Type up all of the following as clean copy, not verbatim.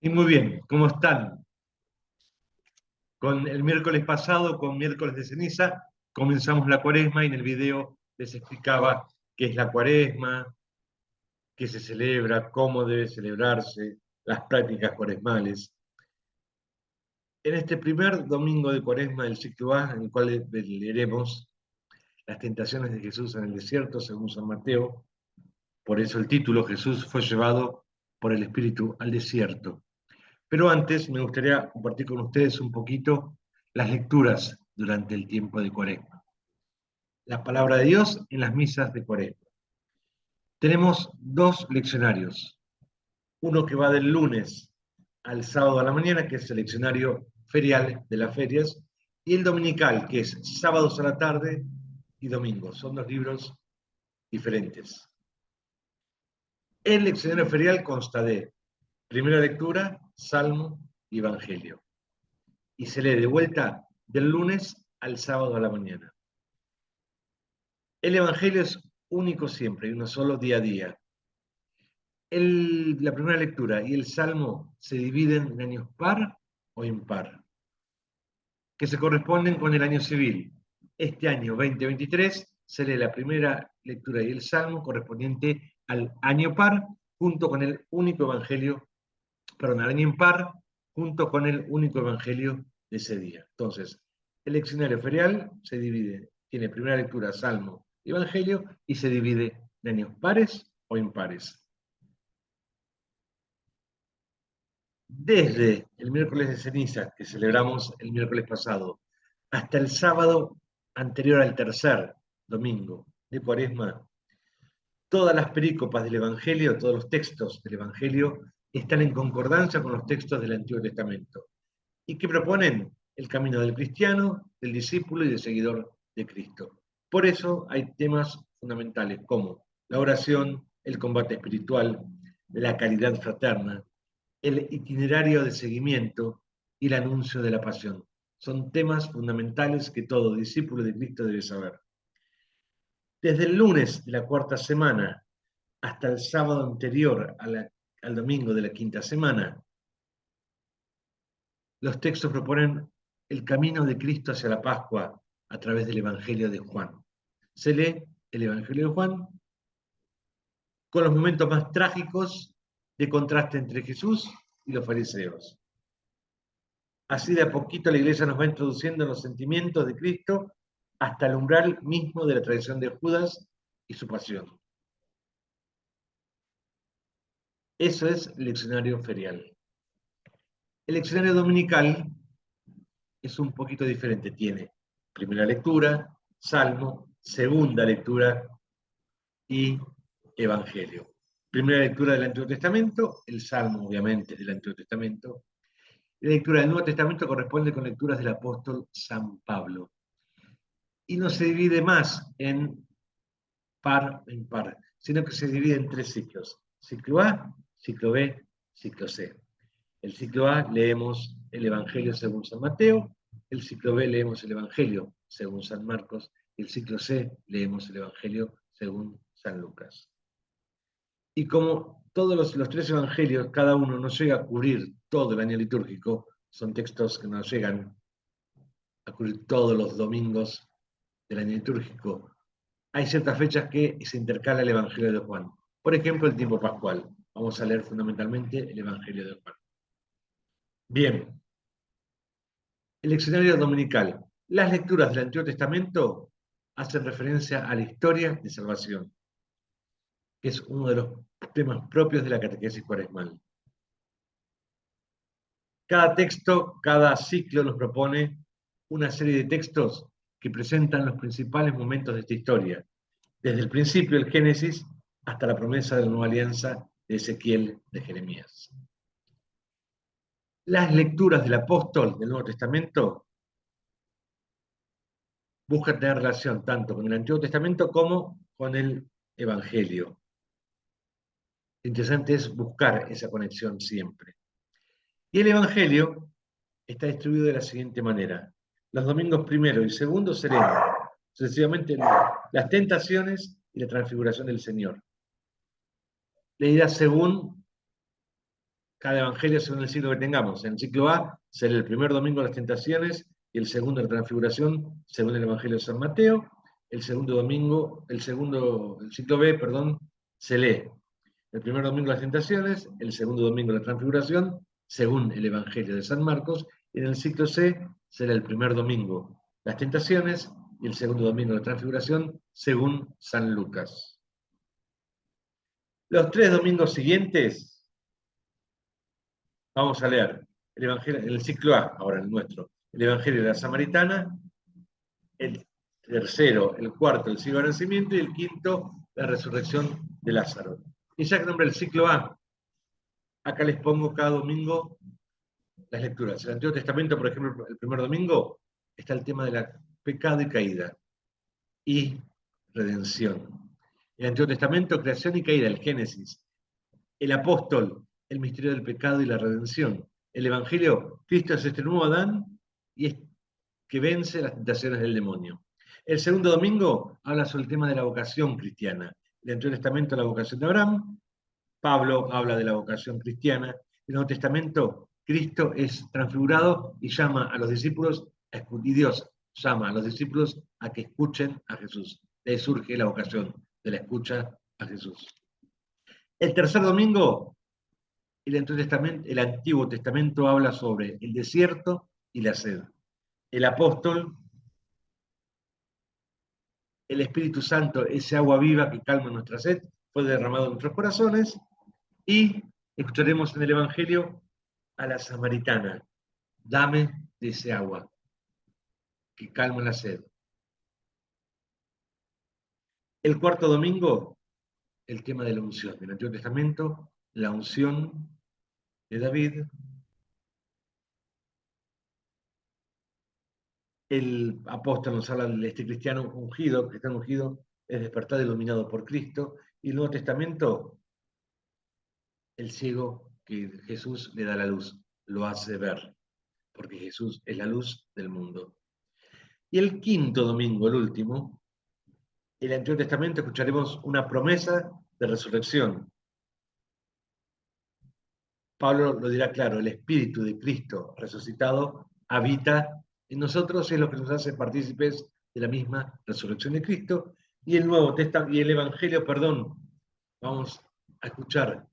Y muy bien, ¿cómo están? Con el miércoles pasado, con miércoles de ceniza, comenzamos la cuaresma y en el video les explicaba qué es la cuaresma, qué se celebra, cómo debe celebrarse, las prácticas cuaresmales. En este primer domingo de cuaresma del ciclo A, en el cual leeremos las tentaciones de Jesús en el desierto, según San Mateo, por eso el título, Jesús fue llevado por el Espíritu al desierto. Pero antes me gustaría compartir con ustedes un poquito las lecturas durante el tiempo de Cuaresma. La palabra de Dios en las misas de Cuaresma. Tenemos dos leccionarios. Uno que va del lunes al sábado a la mañana, que es el leccionario ferial de las ferias, y el dominical, que es sábados a la tarde y domingos. Son dos libros diferentes. El leccionario ferial consta de primera lectura, salmo y evangelio. Y se lee de vuelta del lunes al sábado a la mañana. El Evangelio es único siempre y uno solo día a día. La primera lectura y el Salmo se dividen en años par o impar, que se corresponden con el año civil. Este año 2023 se lee la primera lectura y el Salmo correspondiente al año par, junto con el único Evangelio, perdón, al año impar, junto con el único Evangelio de ese día. Entonces, el leccionario ferial se divide, tiene primera lectura, Salmo, Evangelio, y se divide en años pares o impares. Desde el miércoles de ceniza, que celebramos el miércoles pasado, hasta el sábado anterior al tercer domingo de Cuaresma, todas las perícopas del Evangelio, todos los textos del Evangelio, están en concordancia con los textos del Antiguo Testamento y que proponen el camino del cristiano, del discípulo y del seguidor de Cristo. Por eso hay temas fundamentales como la oración, el combate espiritual, la caridad fraterna, el itinerario de seguimiento y el anuncio de la pasión. Son temas fundamentales que todo discípulo de Cristo debe saber. Desde el lunes de la cuarta semana hasta el sábado anterior al domingo de la quinta semana, los textos proponen el camino de Cristo hacia la Pascua a través del Evangelio de Juan. Se lee el Evangelio de Juan con los momentos más trágicos de contraste entre Jesús y los fariseos. Así de a poquito la Iglesia nos va introduciendo en los sentimientos de Cristo hasta el umbral mismo de la tradición de Judas y su pasión. Eso es el leccionario ferial. El leccionario dominical es un poquito diferente. Tiene primera lectura, salmo, segunda lectura y evangelio. Primera lectura del Antiguo Testamento, el salmo obviamente del Antiguo Testamento. La lectura del Nuevo Testamento corresponde con lecturas del apóstol San Pablo. Y no se divide más en par o impar, sino que se divide en tres ciclos. Ciclo A, ciclo B, ciclo C. El ciclo A leemos el Evangelio según San Mateo, el ciclo B leemos el Evangelio según San Marcos, y el ciclo C leemos el Evangelio según San Lucas. Y como todos los tres evangelios, cada uno no llega a cubrir todo el año litúrgico, son textos que no llegan a cubrir todos los domingos del año litúrgico, hay ciertas fechas que se intercala el Evangelio de Juan. Por ejemplo, el tiempo pascual. Vamos a leer fundamentalmente el Evangelio de Juan. Bien, el leccionario dominical. Las lecturas del Antiguo Testamento hacen referencia a la historia de salvación, que es uno de los temas propios de la catequesis cuaresmal. Cada texto, cada ciclo nos propone una serie de textos que presentan los principales momentos de esta historia, desde el principio del Génesis hasta la promesa de la nueva alianza de Ezequiel, de Jeremías. Las lecturas del apóstol del Nuevo Testamento buscan tener relación tanto con el Antiguo Testamento como con el Evangelio. Lo interesante es buscar esa conexión siempre. Y el Evangelio está distribuido de la siguiente manera. Los domingos primero y segundo seremos sucesivamente las tentaciones y la transfiguración del Señor. Leída según cada evangelio según el ciclo que tengamos. En el ciclo A será el primer domingo las tentaciones y el segundo la transfiguración según el Evangelio de San Mateo. El segundo domingo, el ciclo B, perdón, se lee el primer domingo las tentaciones, el segundo domingo la transfiguración según el Evangelio de San Marcos, y en el ciclo C será el primer domingo las tentaciones y el segundo domingo la transfiguración según San Lucas. Los 3 domingos siguientes vamos a leer el Evangelio, en el ciclo A, ahora el nuestro, el Evangelio de la Samaritana, el tercero, el cuarto, el siglo de nacimiento, y el quinto, la resurrección de Lázaro. Y ya que nombre el ciclo A, acá les pongo cada domingo las lecturas. En el Antiguo Testamento, por ejemplo, el primer domingo está el tema de la pecado y caída y redención. En el Antiguo Testamento, creación y caída, el Génesis. El apóstol, el misterio del pecado y la redención. El Evangelio, Cristo es este nuevo Adán y es que vence las tentaciones del demonio. El segundo domingo habla sobre el tema de la vocación cristiana. En el Antiguo Testamento, la vocación de Abraham. Pablo habla de la vocación cristiana. En el Nuevo Testamento, Cristo es transfigurado y llama a los discípulos, y Dios llama a los discípulos a que escuchen a Jesús. De ahí surge la vocación de la escucha a Jesús. El tercer domingo, el Antiguo Testamento habla sobre el desierto y la sed. El apóstol, el Espíritu Santo, ese agua viva que calma nuestra sed, fue derramado en nuestros corazones. Y escucharemos en el Evangelio a la samaritana: dame de ese agua que calma la sed. El cuarto domingo, el tema de la unción. En el Antiguo Testamento, la unción de David. El apóstol nos habla de este cristiano ungido, que está ungido, es despertado iluminado por Cristo. Y el Nuevo Testamento, el ciego que Jesús le da la luz, lo hace ver, porque Jesús es la luz del mundo. Y el quinto domingo, el último, en el Antiguo Testamento escucharemos una promesa de resurrección. Pablo lo dirá claro: el Espíritu de Cristo resucitado habita en nosotros y es lo que nos hace partícipes de la misma resurrección de Cristo. Y el Nuevo Testamento, y el Evangelio, vamos a escuchar: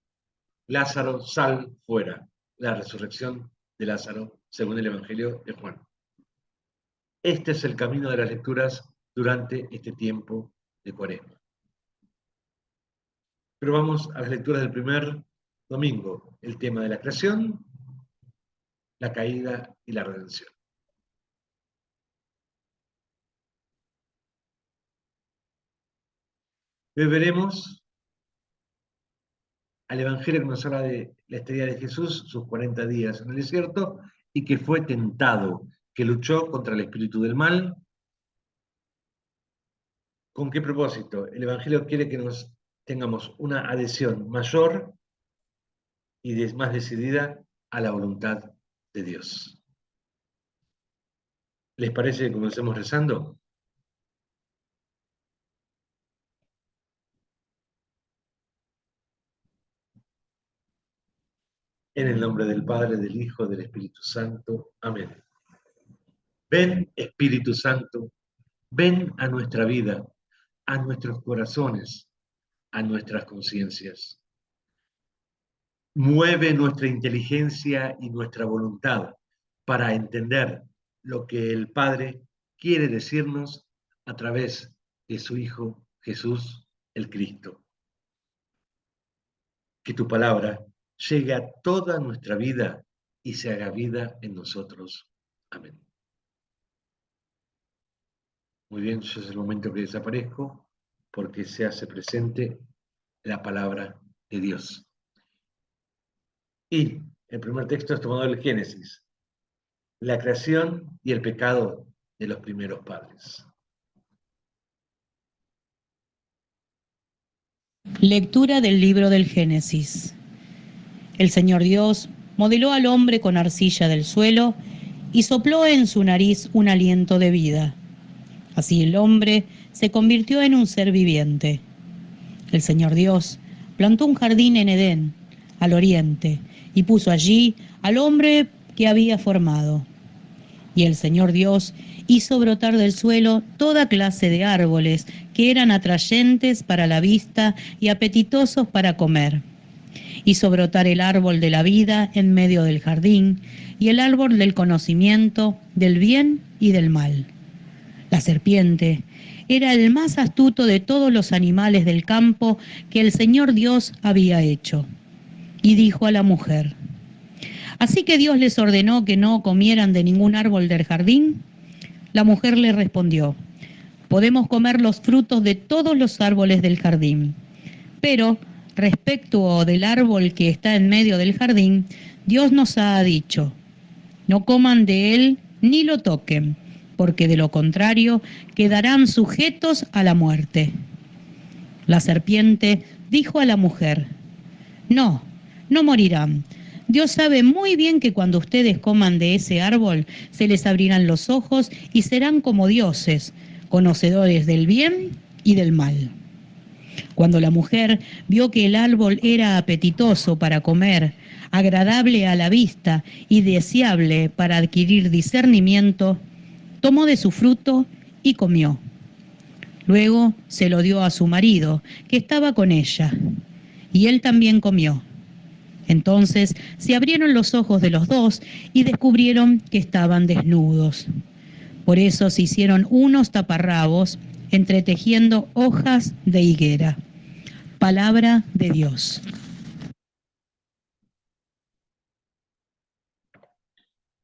Lázaro, sal fuera. La resurrección de Lázaro, según el Evangelio de Juan. Este es el camino de las lecturas durante este tiempo de Cuaresma. Pero vamos a las lecturas del primer domingo: el tema de la creación, la caída y la redención. Hoy veremos al Evangelio que nos habla de la estadía de Jesús, sus 40 días en el desierto, y que fue tentado, que luchó contra el espíritu del mal. ¿Con qué propósito? El Evangelio quiere que nos tengamos una adhesión mayor y más decidida a la voluntad de Dios. ¿Les parece que comencemos rezando? En el nombre del Padre, del Hijo, del Espíritu Santo. Amén. Ven, Espíritu Santo, ven a nuestra vida, a nuestros corazones, a nuestras conciencias. Mueve nuestra inteligencia y nuestra voluntad para entender lo que el Padre quiere decirnos a través de su Hijo Jesús el Cristo. Que tu palabra llegue a toda nuestra vida y se haga vida en nosotros. Amén. Muy bien, yo es el momento que desaparezco porque se hace presente la palabra de Dios. Y el primer texto es tomado del Génesis: la creación y el pecado de los primeros padres. Lectura del libro del Génesis. El Señor Dios modeló al hombre con arcilla del suelo y sopló en su nariz un aliento de vida. Así el hombre se convirtió en un ser viviente. El Señor Dios plantó un jardín en Edén, al oriente, y puso allí al hombre que había formado. Y el Señor Dios hizo brotar del suelo toda clase de árboles que eran atrayentes para la vista y apetitosos para comer. Hizo brotar el árbol de la vida en medio del jardín y el árbol del conocimiento del bien y del mal. La serpiente era el más astuto de todos los animales del campo que el Señor Dios había hecho. Y dijo a la mujer: ¿Así que Dios les ordenó que no comieran de ningún árbol del jardín? La mujer le respondió: Podemos comer los frutos de todos los árboles del jardín, pero respecto del árbol que está en medio del jardín, Dios nos ha dicho: no coman de él ni lo toquen, porque de lo contrario quedarán sujetos a la muerte. La serpiente dijo a la mujer: No, no morirán. Dios sabe muy bien que cuando ustedes coman de ese árbol, se les abrirán los ojos y serán como dioses, conocedores del bien y del mal. Cuando la mujer vio que el árbol era apetitoso para comer, agradable a la vista y deseable para adquirir discernimiento, tomó de su fruto y comió. Luego se lo dio a su marido, que estaba con ella, y él también comió. Entonces se abrieron los ojos de los dos y descubrieron que estaban desnudos. Por eso se hicieron unos taparrabos entretejiendo hojas de higuera. Palabra de Dios.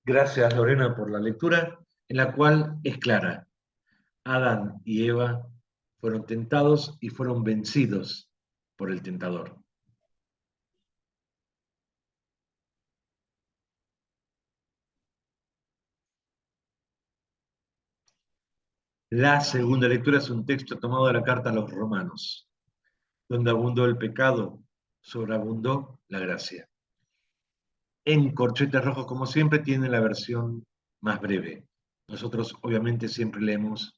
Gracias, Lorena, por la lectura, en la cual es clara. Adán y Eva fueron tentados y fueron vencidos por el tentador. La segunda lectura es un texto tomado de la carta a los Romanos. Donde abundó el pecado, sobreabundó la gracia. En corchetes rojos, como siempre, tiene la versión más breve. Nosotros, obviamente, siempre leemos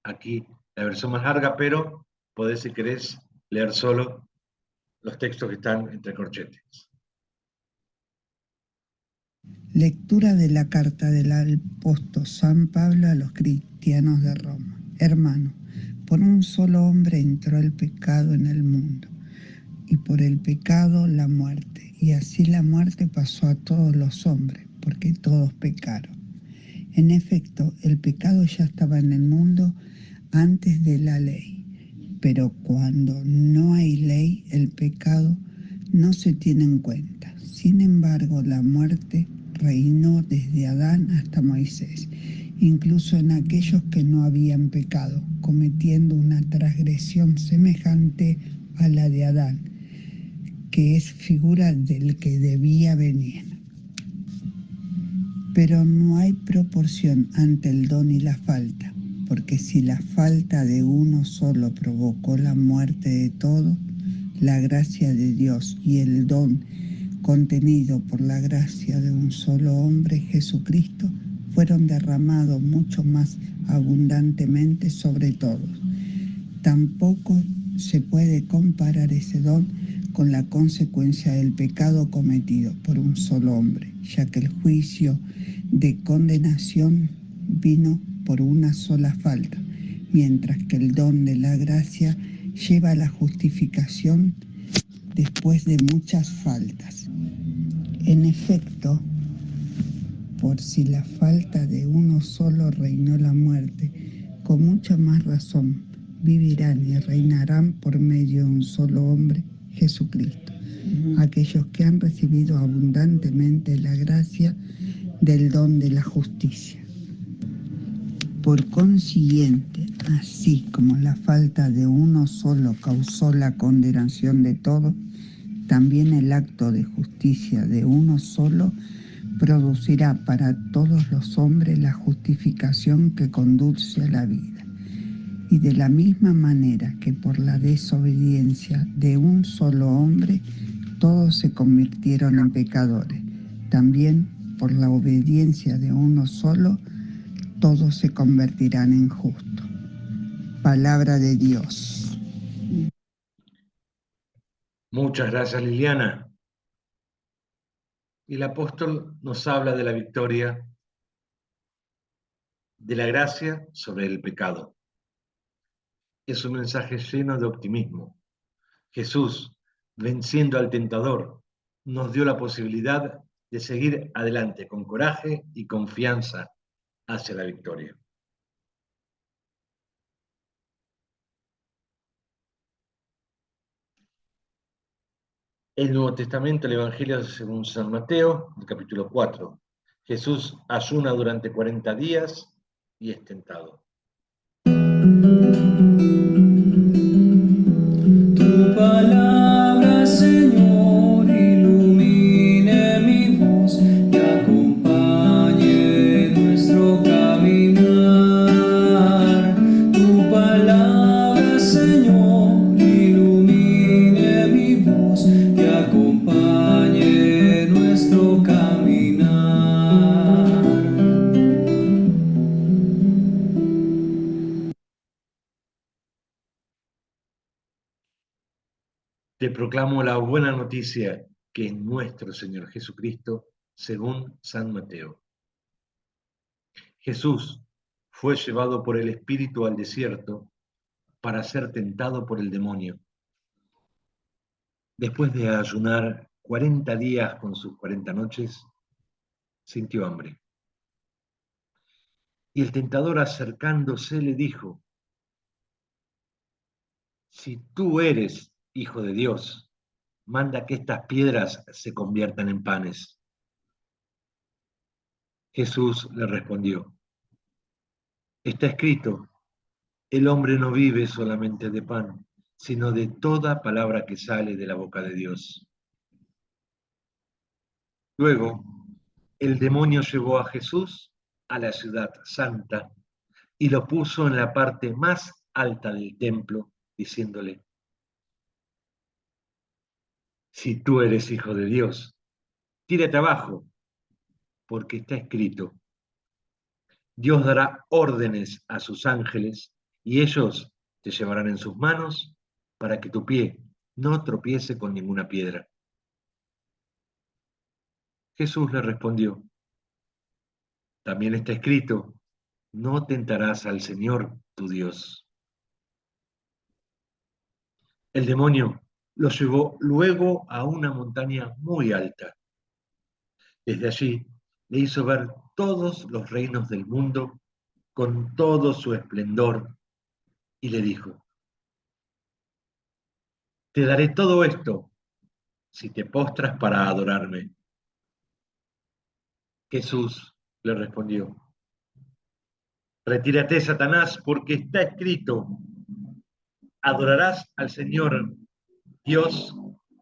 aquí la versión más larga, pero podés, si querés, leer solo los textos que están entre corchetes. Lectura de la carta del apóstol San Pablo a los cristianos de Roma. Hermano, por un solo hombre entró el pecado en el mundo, y por el pecado la muerte, y así la muerte pasó a todos los hombres, porque todos pecaron. En efecto, el pecado ya estaba en el mundo antes de la ley, pero cuando no hay ley, el pecado no se tiene en cuenta. Sin embargo, la muerte reinó desde Adán hasta Moisés, incluso en aquellos que no habían pecado, cometiendo una transgresión semejante a la de Adán, que es figura del que debía venir. Pero no hay proporción ante el don y la falta, porque si la falta de uno solo provocó la muerte de todos, la gracia de Dios y el don contenido por la gracia de un solo hombre, Jesucristo, fueron derramados mucho más abundantemente sobre todos. Tampoco se puede comparar ese don con la consecuencia del pecado cometido por un solo hombre, ya que el juicio de condenación vino por una sola falta, mientras que el don de la gracia lleva a la justificación después de muchas faltas. En efecto, por si la falta de uno solo reinó la muerte, con mucha más razón vivirán y reinarán por medio de un solo hombre, Jesucristo, aquellos que han recibido abundantemente la gracia del don de la justicia. Por consiguiente, así como la falta de uno solo causó la condenación de todos, también el acto de justicia de uno solo producirá para todos los hombres la justificación que conduce a la vida. Y de la misma manera que por la desobediencia de un solo hombre todos se convirtieron en pecadores, también por la obediencia de uno solo todos se convertirán en justos. Palabra de Dios. Muchas gracias, Liliana. Y el apóstol nos habla de la victoria de la gracia sobre el pecado. Es un mensaje lleno de optimismo. Jesús, venciendo al tentador, nos dio la posibilidad de seguir adelante con coraje y confianza hacia la victoria. El Nuevo Testamento, el Evangelio según San Mateo, el capítulo 4. Jesús ayuna durante 40 días y es tentado. Tu palabra, Señor, ilumine mi voz y acompañe nuestro caminar. Tu palabra, Señor, ilumine mi voz y acompañe nuestro caminar. Te proclamo la buena noticia que es nuestro Señor Jesucristo, según San Mateo. Jesús fue llevado por el Espíritu al desierto para ser tentado por el demonio. Después de ayunar 40 días con sus 40 noches, sintió hambre. Y el tentador, acercándose, le dijo: si tú eres hijo de Dios, manda que estas piedras se conviertan en panes. Jesús le respondió: está escrito, el hombre no vive solamente de pan, sino de toda palabra que sale de la boca de Dios. Luego, el demonio llevó a Jesús a la ciudad santa y lo puso en la parte más alta del templo, diciéndole: si tú eres hijo de Dios, tírate abajo, porque está escrito, Dios dará órdenes a sus ángeles y ellos te llevarán en sus manos para que tu pie no tropiece con ninguna piedra. Jesús le respondió: también está escrito, no tentarás al Señor tu Dios. El demonio lo llevó luego a una montaña muy alta. Desde allí le hizo ver todos los reinos del mundo con todo su esplendor y le dijo: te daré todo esto si te postras para adorarme. Jesús le respondió: retírate, Satanás, porque está escrito, adorarás al Señor Dios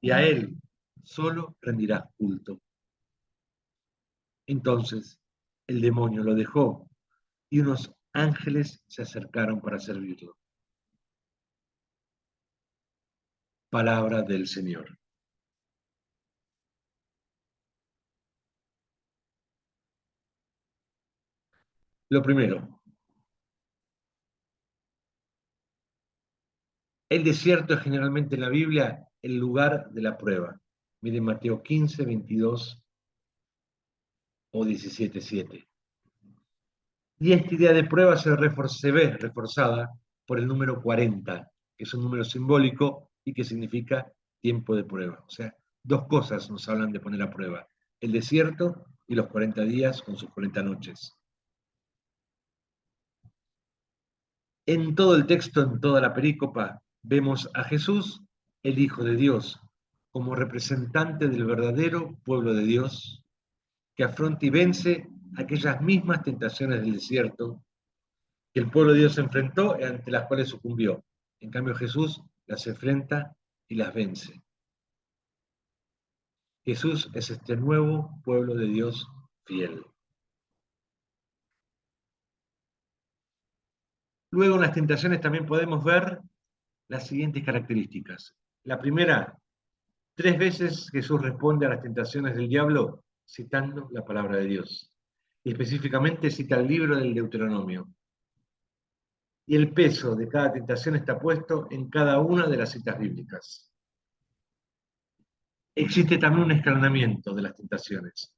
y a Él solo rendirás culto. Entonces el demonio lo dejó y unos ángeles se acercaron para servirlo. Palabra del Señor. Lo primero, el desierto es generalmente en la Biblia el lugar de la prueba. Miren Mateo 15, 22 o 17, 7. Y esta idea de prueba se ve reforzada por el número 40, que es un número simbólico y que significa tiempo de prueba. O sea, dos cosas nos hablan de poner a prueba: el desierto y los 40 días con sus 40 noches. En todo el texto, en toda la perícopa, vemos a Jesús, el Hijo de Dios, como representante del verdadero pueblo de Dios, que afronta y vence aquellas mismas tentaciones del desierto que el pueblo de Dios enfrentó y ante las cuales sucumbió. En cambio, Jesús las enfrenta y las vence. Jesús es este nuevo pueblo de Dios fiel. Luego en las tentaciones también podemos ver las siguientes características. La primera, 3 veces Jesús responde a las tentaciones del diablo citando la palabra de Dios. Y específicamente cita el libro del Deuteronomio. Y el peso de cada tentación está puesto en cada una de las citas bíblicas. Existe también un escalonamiento de las tentaciones.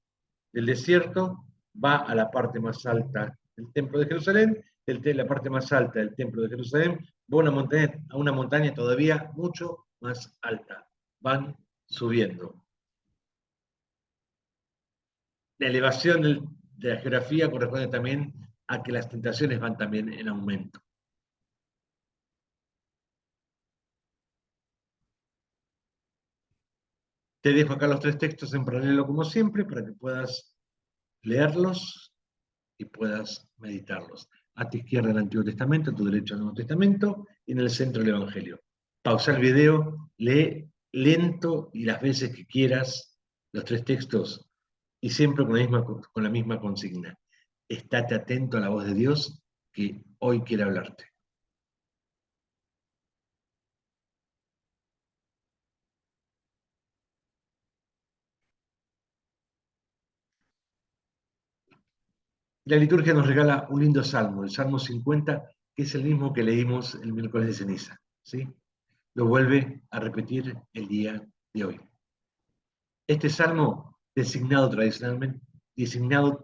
Del desierto va a la parte más alta del templo de Jerusalén, la parte más alta del templo de Jerusalén va a una montaña todavía mucho más alta. Van subiendo. La elevación de la geografía corresponde también a que las tentaciones van también en aumento. Te dejo acá los 3 textos en paralelo como siempre para que puedas leerlos y puedas meditarlos. A tu izquierda el Antiguo Testamento, a tu derecha el Nuevo Testamento y en el centro el Evangelio. Pausa el video, lee lento y las veces que quieras los 3 textos y siempre con la misma consigna. Estate atento a la voz de Dios que hoy quiere hablarte. La liturgia nos regala un lindo salmo, el Salmo 50, que es el mismo que leímos el miércoles de ceniza. ¿Sí? Lo vuelve a repetir el día de hoy. Este salmo, designado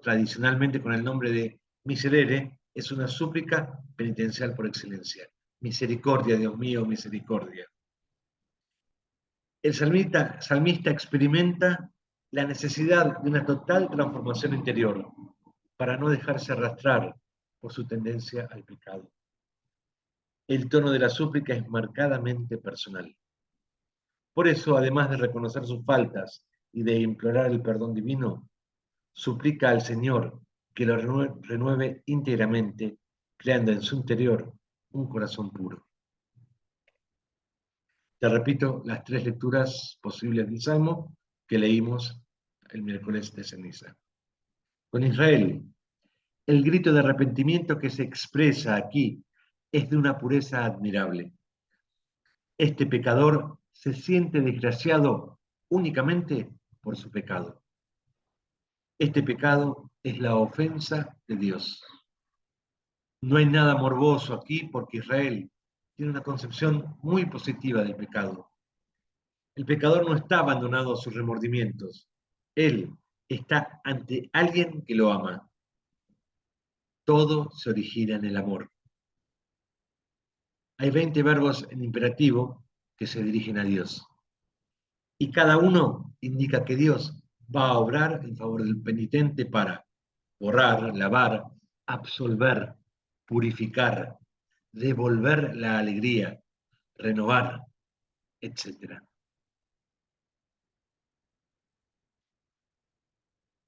tradicionalmente con el nombre de Miserere, es una súplica penitencial por excelencia. Misericordia, Dios mío, misericordia. El salmista experimenta la necesidad de una total transformación interior para no dejarse arrastrar por su tendencia al pecado. El tono de la súplica es marcadamente personal. Por eso, además de reconocer sus faltas y de implorar el perdón divino, suplica al Señor que lo renueve íntegramente, creando en su interior un corazón puro. Te repito las 3 lecturas posibles del Salmo que leímos el miércoles de ceniza. Con Israel, el grito de arrepentimiento que se expresa aquí es de una pureza admirable. Este pecador se siente desgraciado únicamente por su pecado. Este pecado es la ofensa de Dios. No hay nada morboso aquí porque Israel tiene una concepción muy positiva del pecado. El pecador no está abandonado a sus remordimientos. Él está ante alguien que lo ama. Todo se origina en el amor. Hay 20 verbos en imperativo que se dirigen a Dios. Y cada uno indica que Dios va a obrar en favor del penitente para borrar, lavar, absolver, purificar, devolver la alegría, renovar, etc.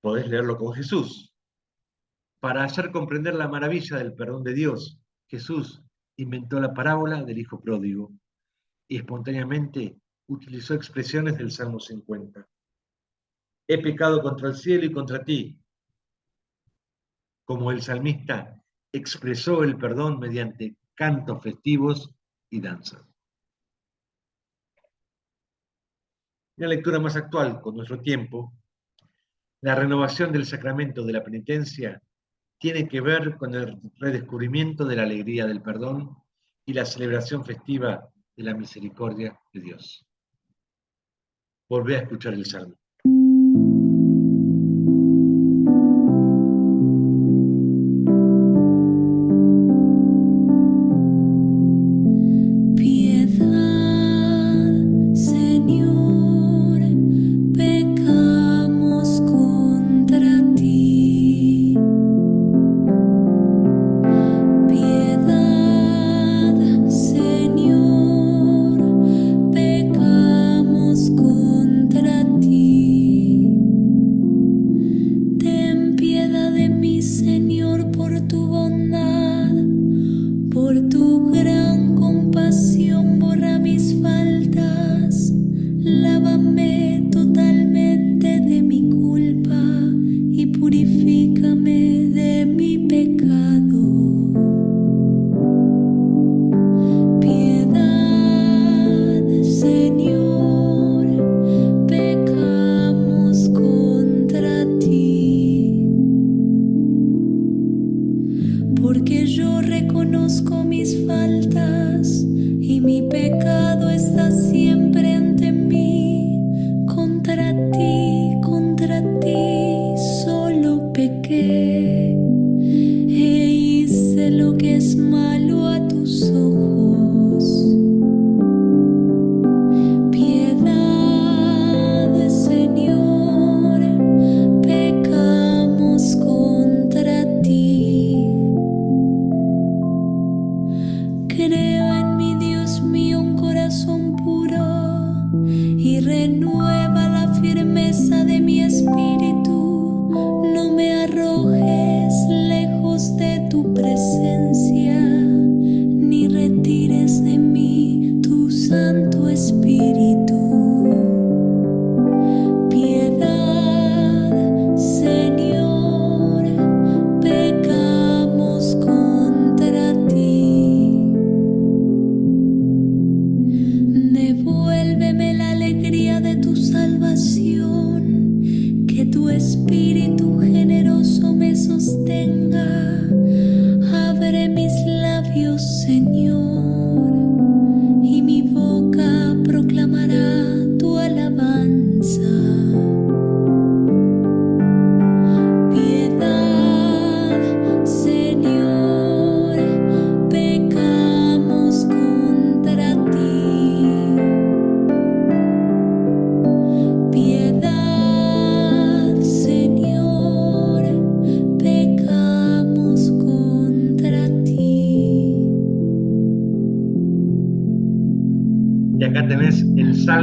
Podés leerlo con Jesús. Para hacer comprender la maravilla del perdón de Dios, Jesús inventó la parábola del hijo pródigo y espontáneamente utilizó expresiones del Salmo 50. He pecado contra el cielo y contra ti. Como el salmista expresó el perdón mediante cantos festivos y danzas. Una lectura más actual con nuestro tiempo, la renovación del sacramento de la penitencia tiene que ver con el redescubrimiento de la alegría del perdón y la celebración festiva de la misericordia de Dios. Volvé a escuchar el Salmo.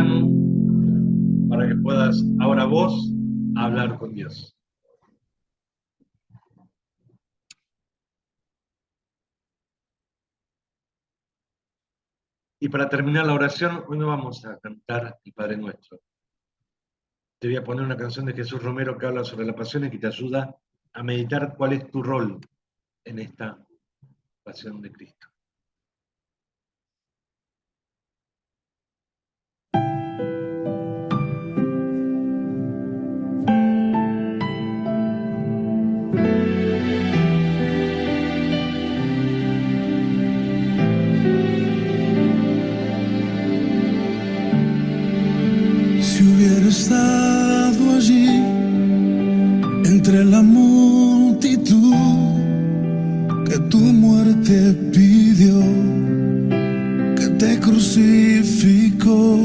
salmo para que puedas ahora vos hablar con Dios. Y para terminar la oración, hoy no vamos a cantar el Padre Nuestro. Te voy a poner una canción de Jesús Romero que habla sobre la pasión y que te ayuda a meditar cuál es tu rol en esta pasión de Cristo. Si hubiera estado allí entre la multitud que tu muerte pidió, que te crucificó,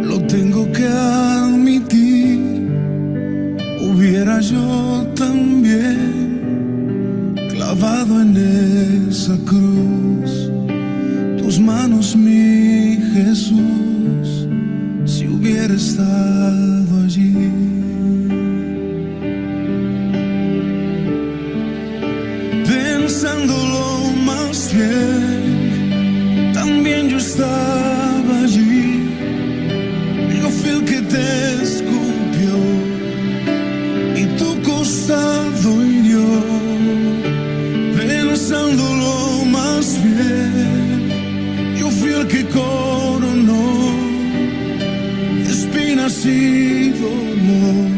lo tengo que admitir, hubiera yo también clavado en esa cruz, tus manos, mi Jesús, si hubiera estado allí. Pensándolo más bien, también yo estaba allí. Yo fui el que te escupió y tu costado hirió. Pensándolo más bien, yo fui el que coronó de espinas y dolor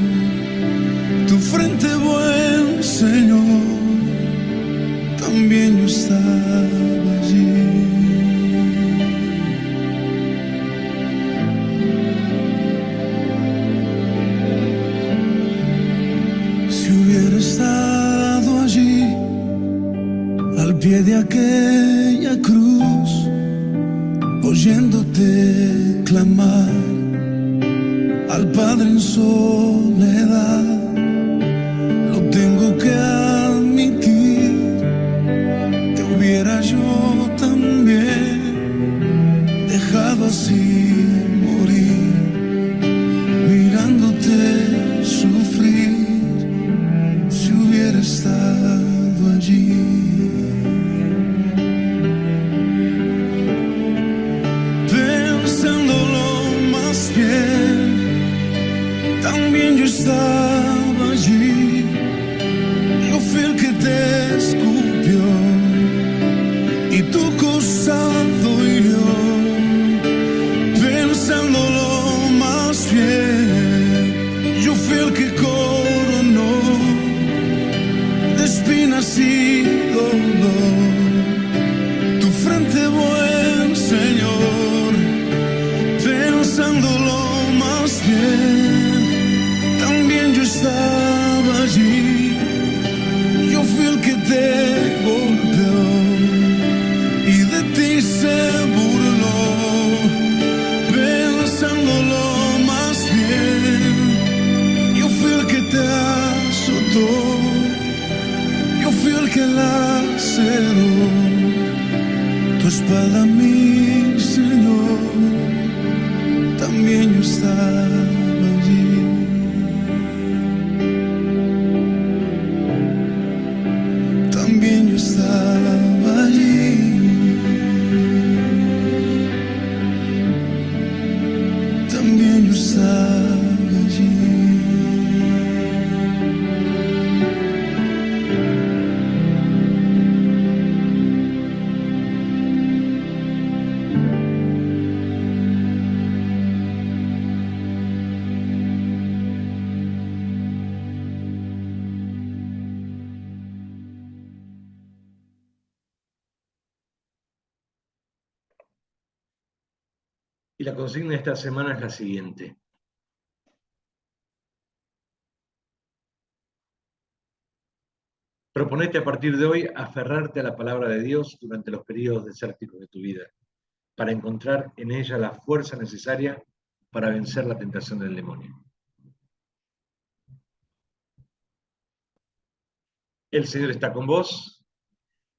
tu frente, buen Señor. También yo estaba allí. Si hubiera estado allí, al pie de aquella cruz, oyéndote clamar al Padre en soledad, lo tengo que admitir, hubiera yo también dejado así morir, mirándote sufrir, si hubiera estado allí. Pensándolo más bien, también yo estaba allí. Yo fui el que te escupió y tu costado hirió. Pensándolo más bien, yo fui el que coronó de espinas y dolor tu frente, buen Señor. Pensándolo más bien, también yo estaba allí. Yo fui el que te golpeó y de ti se burló. Pensándolo más bien, yo fui el que te azotó, yo fui el que laceró tu espalda, mi Señor. También yo estaba allí. También yo estaba allí. También yo estaba allí. Y la consigna de esta semana es la siguiente. Proponete a partir de hoy aferrarte a la palabra de Dios durante los periodos desérticos de tu vida, para encontrar en ella la fuerza necesaria para vencer la tentación del demonio. El Señor está con vos,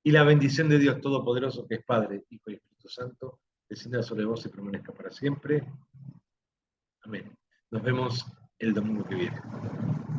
y la bendición de Dios Todopoderoso, que es Padre, Hijo y Espíritu Santo, descienda sobre vos y permanezca para siempre. Amén. Nos vemos el domingo que viene.